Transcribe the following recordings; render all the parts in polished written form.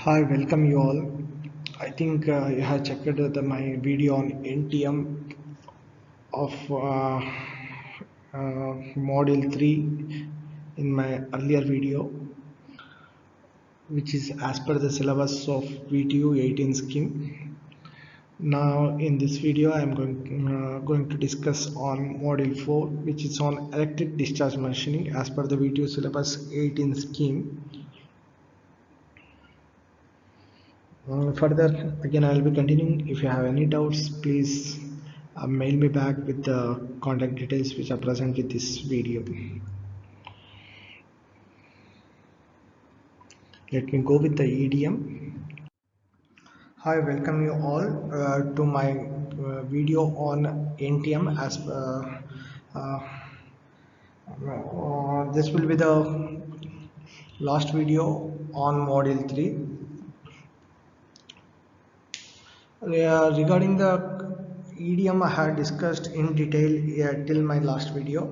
Hi, welcome you all. I think you have checked my video on NTM of Module 3 in my earlier video, which is as per the syllabus of VTU 18 scheme. Now, in this video, I am going to discuss on Module 4, which is on electric discharge machining as per the VTU syllabus 18 scheme. Further, again, I will be continuing. If you have any doubts, please mail me back with the contact details which are present with this video. Let me go with the EDM. Hi, welcome you all to my video on NTM this will be the last video on Module 3. Regarding the EDM, I had discussed in detail till my last video.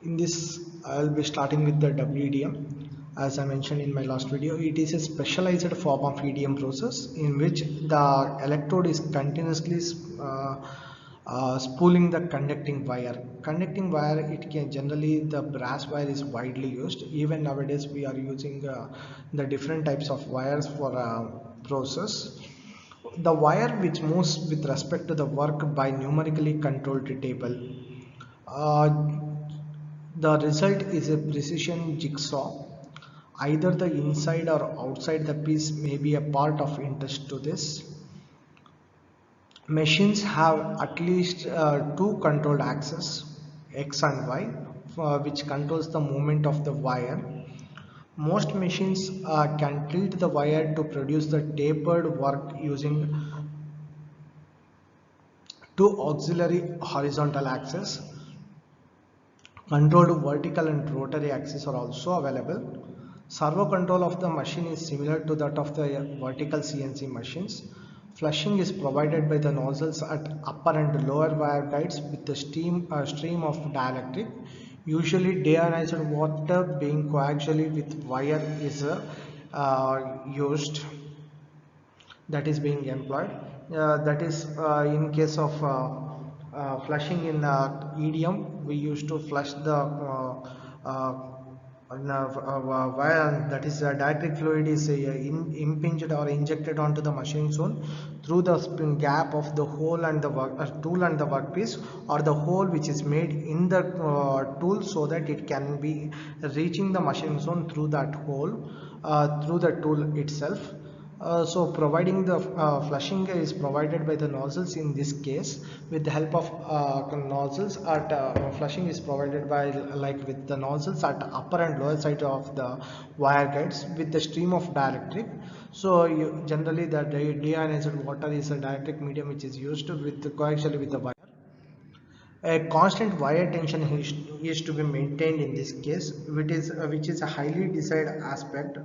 In this, I'll be starting with the WEDM. As I mentioned in my last video, it is a specialized form of EDM process in which the electrode is continuously spooling the conducting wire. Conducting wire, it can generally the brass wire is widely used. Even nowadays, we are using the different types of wires for process. The wire which moves with respect to the work by numerically controlled table. Uh, the result is a precision jigsaw. Either the inside or outside the piece may be a part of interest to this. Machines have at least two controlled axes, X and Y, which controls the movement of the wire. Most machines can tilt the wire to produce the tapered work using two auxiliary horizontal axes. Controlled vertical and rotary axes are also available. Servo control of the machine is similar to that of the vertical CNC machines. Flushing is provided by the nozzles at upper and lower wire guides with the stream of dielectric. Usually deionized water being coaxially with wire is used, that is being employed. That is in case of flushing in EDM, we used to flush the wire, that is dielectric fluid is impinged or injected onto the machine zone through the spin gap of the hole and the tool and the workpiece, or the hole which is made in the tool, so that it can be reaching the machine zone through that hole through the tool itself. So providing the flushing is provided by the nozzles in this case. With the help of nozzles at flushing is provided by like with the nozzles at upper and lower side of the wire guides with the stream of dielectric. So generally the deionized water is a dielectric medium which is used with coaxially with the wire. A constant wire tension is to be maintained in this case, which is a highly desired aspect.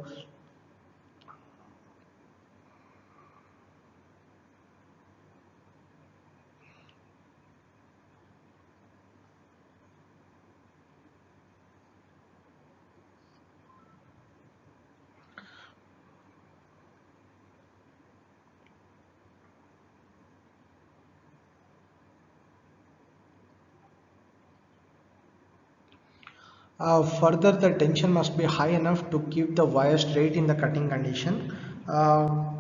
Further, the tension must be high enough to keep the wire straight in the cutting condition. The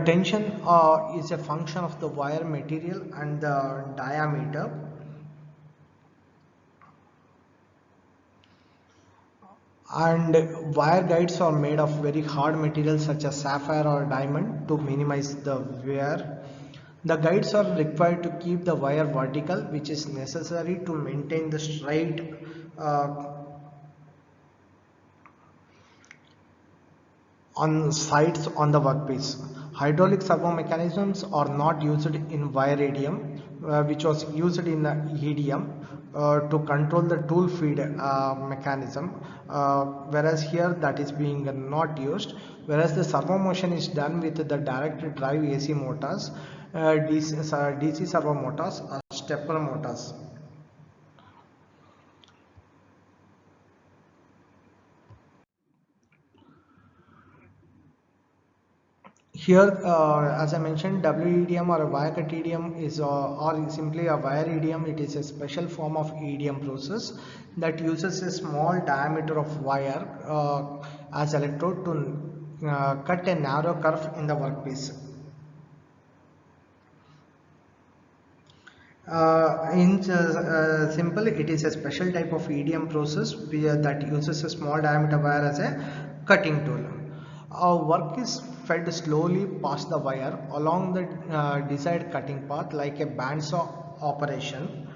tension is a function of the wire material and the diameter. And wire guides are made of very hard materials such as sapphire or diamond to minimize the wear. The guides are required to keep the wire vertical, which is necessary to maintain the straight on sides on the workpiece. Hydraulic servo mechanisms are not used in wire EDM. which was used in EDM to control the tool feed mechanism, whereas here that is being not used, whereas the servo motion is done with the direct drive AC motors, DC servo motors or stepper motors. Here, as I mentioned, WEDM or a wire cut EDM is or simply a wire EDM. It is a special form of EDM process that uses a small diameter of wire as electrode to cut a narrow curve in the workpiece. In simple, it is a special type of EDM process that uses a small diameter wire as a cutting tool. Our work is fed slowly past the wire along the desired cutting path like a bandsaw operation.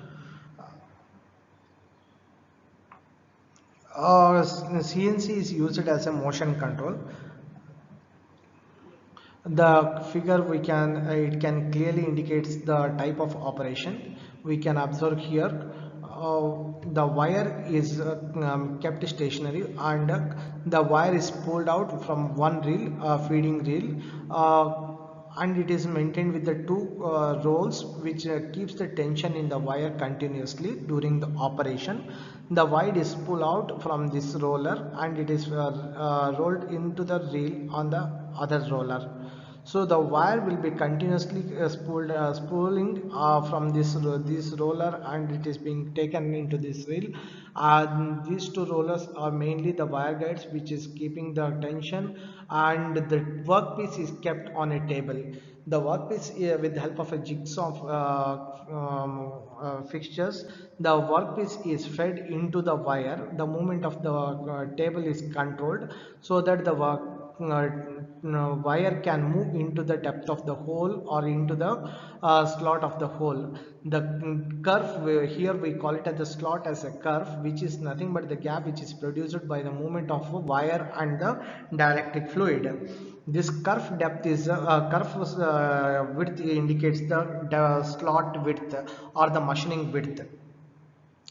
CNC is used as a motion control. The figure we can it can clearly indicates the type of operation. We can observe here the wire is kept stationary, and the wire is pulled out from one reel, feeding reel, and it is maintained with the two rolls, which keeps the tension in the wire continuously during the operation. The wire is pulled out from this roller, and it is rolled into the reel on the other roller. So the wire will be continuously spooling from this roller, and it is being taken into this reel. These two rollers are mainly the wire guides, which is keeping the tension, and the workpiece is kept on a table. The workpiece, with the help of a jigsaw fixtures, the workpiece is fed into the wire. The movement of the table is controlled so that the wire can move into the depth of the hole or into the slot of the hole. The curve, here we call it as the slot as a curve, which is nothing but the gap which is produced by the movement of a wire and the dielectric fluid. This curve depth is curve width indicates the slot width or the machining width.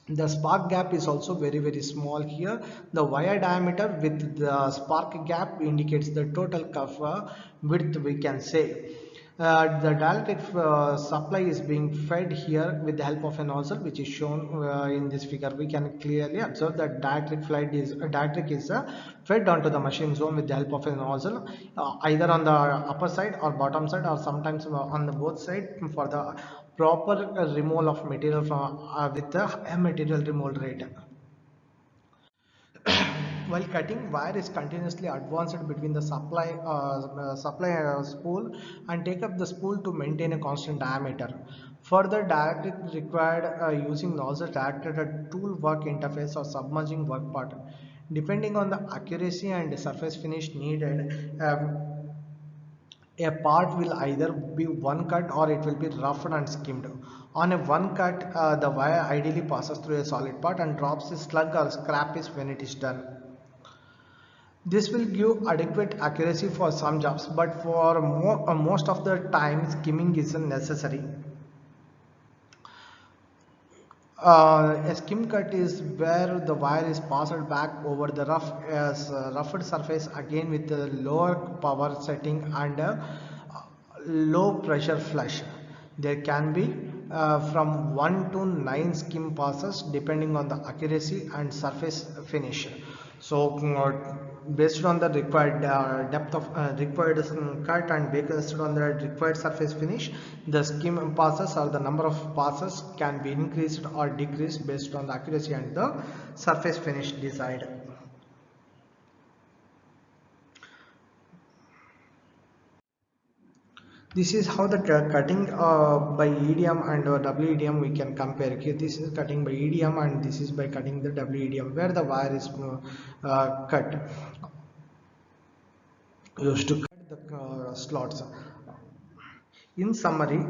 The spark gap is also very small here. The wire diameter with the spark gap indicates the total curve width, we can say. The dielectric supply is being fed here with the help of a nozzle, which is shown in this figure. We can clearly observe that dielectric is fed onto the machine zone with the help of a nozzle, either on the upper side or bottom side, or sometimes on the both side, for the proper removal of material from with the high material removal rate. While cutting, wire is continuously advanced between the supply spool and take up the spool to maintain a constant diameter. Further, dielectric required using nozzle directed at tool work interface or submerging work part. Depending on the accuracy and surface finish needed, a part will either be one cut or it will be roughed and skimmed. On a one cut, the wire ideally passes through a solid part and drops a slug or scrap piece when it is done. This will give adequate accuracy for some jobs, but for most of the time skimming is necessary. A skim cut is where the wire is passed back over the roughed surface again with a lower power setting and a low pressure flush. There can be from 1 to 9 skim passes depending on the accuracy and surface finish. So based on the required depth of required cut and based on the required surface finish, the skim passes or the number of passes can be increased or decreased based on the accuracy and the surface finish desired. This is how the cutting by EDM and WEDM we can compare. Here this is cutting by EDM and this is by cutting the WEDM, where the wire is cut used to cut the slots. In summary,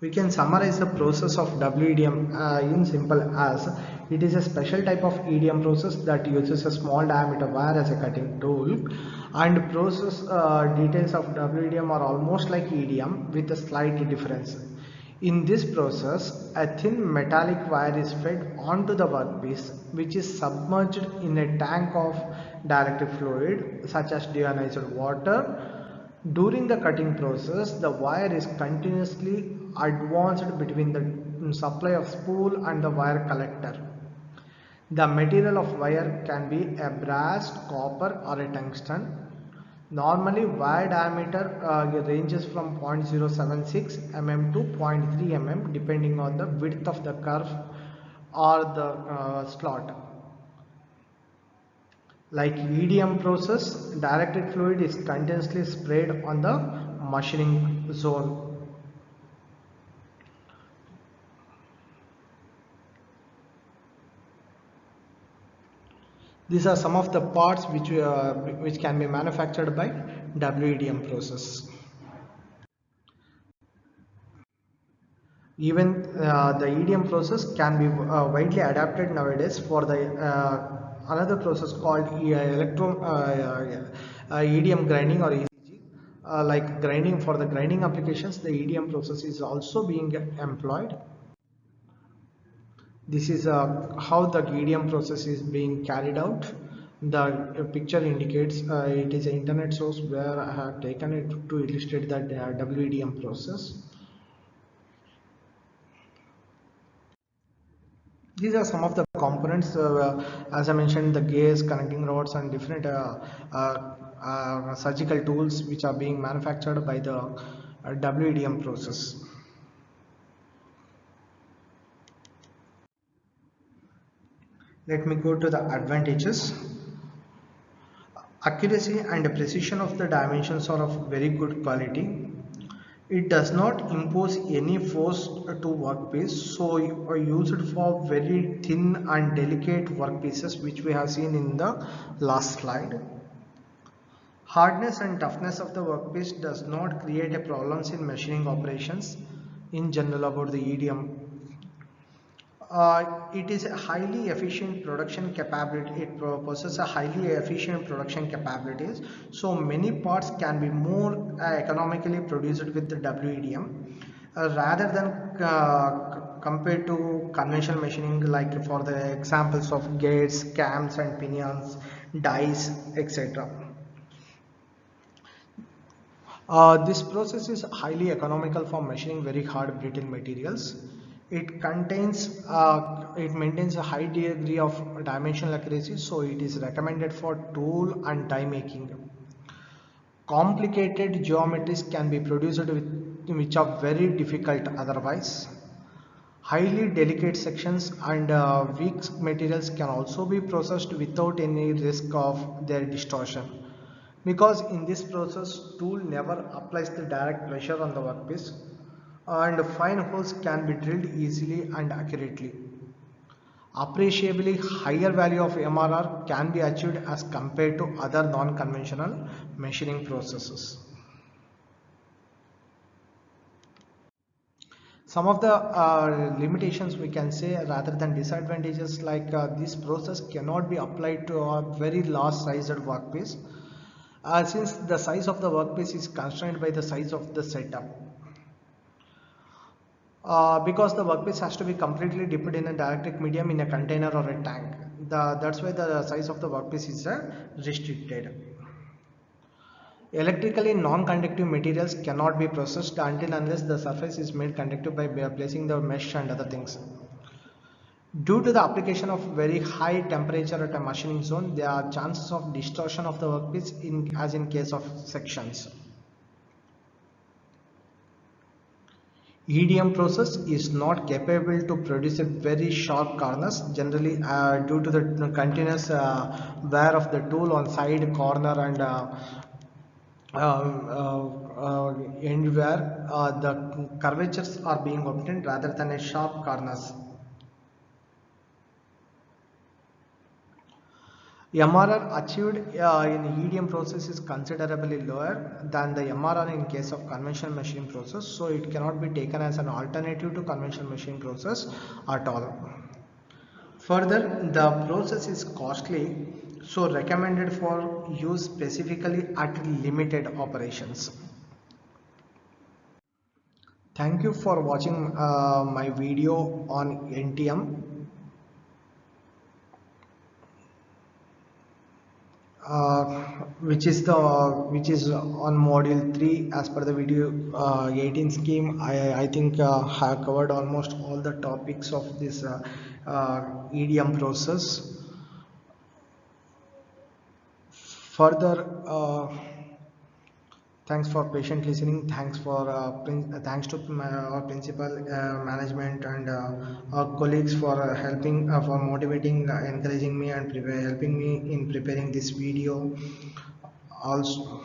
We can summarize the process of WEDM in simple as it is a special type of EDM process that uses a small diameter wire as a cutting tool, and process details of WEDM are almost like EDM with a slight difference. In this process, a thin metallic wire is fed onto the workpiece, which is submerged in a tank of dielectric fluid such as deionized water. During the cutting process, the wire is continuously advanced between the supply of spool and the wire collector. The material of wire can be a brass, copper or a tungsten. Normally, wire diameter ranges from 0.076 mm to 0.3 mm depending on the width of the curve or the slot. Like EDM process, dielectric fluid is continuously sprayed on the machining zone. These are some of the parts which can be manufactured by WEDM process. Even the EDM process can be widely adapted nowadays for the another process called EDM grinding or ECG. Like grinding, for the grinding applications, the EDM process is also being employed. This is how the EDM process is being carried out. The picture indicates it is an internet source where I have taken it to illustrate that WEDM process. These are some of the components, as I mentioned, the gears, connecting rods, and different surgical tools which are being manufactured by the WEDM process. Let me go to the advantages. Accuracy and precision of the dimensions are of very good quality. It does not impose any force to workpiece, so used for very thin and delicate workpieces, which we have seen in the last slide. Hardness and toughness of the workpiece does not create a problems in machining operations in general about the EDM. It is a highly efficient production capability. It possesses a highly efficient production capabilities. So many parts can be more economically produced with the WEDM rather than compared to conventional machining, like for the examples of gates, cams and pinions, dies, etc. This process is highly economical for machining very hard brittle materials. It maintains a high degree of dimensional accuracy, so it is recommended for tool and die making. Complicated geometries can be produced which are very difficult otherwise. Highly delicate sections and weak materials can also be processed without any risk of their distortion. Because in this process, tool never applies the direct pressure on the workpiece, and fine holes can be drilled easily and accurately. Appreciably higher value of MRR can be achieved as compared to other non-conventional machining processes. Some of the limitations we can say rather than disadvantages, like this process cannot be applied to a very large sized workpiece since the size of the workpiece is constrained by the size of the setup. Because the workpiece has to be completely dipped in a dielectric medium in a container or a tank. That's why the size of the workpiece is restricted. Electrically non-conductive materials cannot be processed until unless the surface is made conductive by placing the mesh and other things. Due to the application of very high temperature at a machining zone, there are chances of distortion of the workpiece as in case of sections. EDM process is not capable to produce a very sharp corners, generally due to the continuous wear of the tool on side, corner and end where the curvatures are being obtained rather than a sharp corners. MRR achieved in EDM process is considerably lower than the MRR in case of conventional machine process, so it cannot be taken as an alternative to conventional machine process at all. Further, the process is costly, so recommended for use specifically at limited operations. Thank you for watching my video on NTM. Which is on module 3 as per the video 18 scheme. I think have covered almost all the topics of this EDM process. Further, thanks for patient listening. Thanks for thanks to our principal, management, and our colleagues for helping, for motivating, encouraging me, and helping me in preparing this video. Also,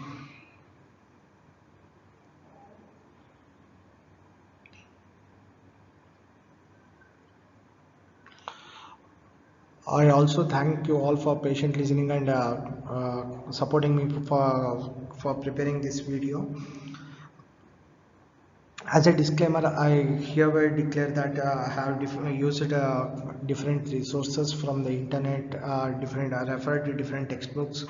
I also thank you all for patient listening and supporting me for preparing this video. As a disclaimer, I hereby declare that I have used different resources from the internet, referred to different textbooks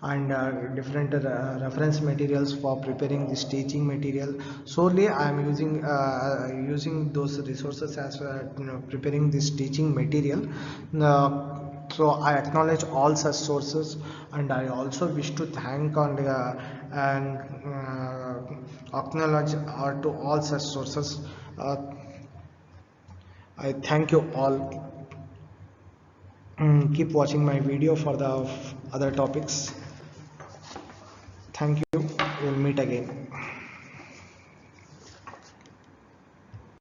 and different reference materials for preparing this teaching material. Solely, I am using those resources as preparing this teaching material. So I acknowledge all such sources, and I also wish to thank and acknowledge to all such sources. I thank you all. Keep watching my video for the other topics. Thank you. We'll meet again.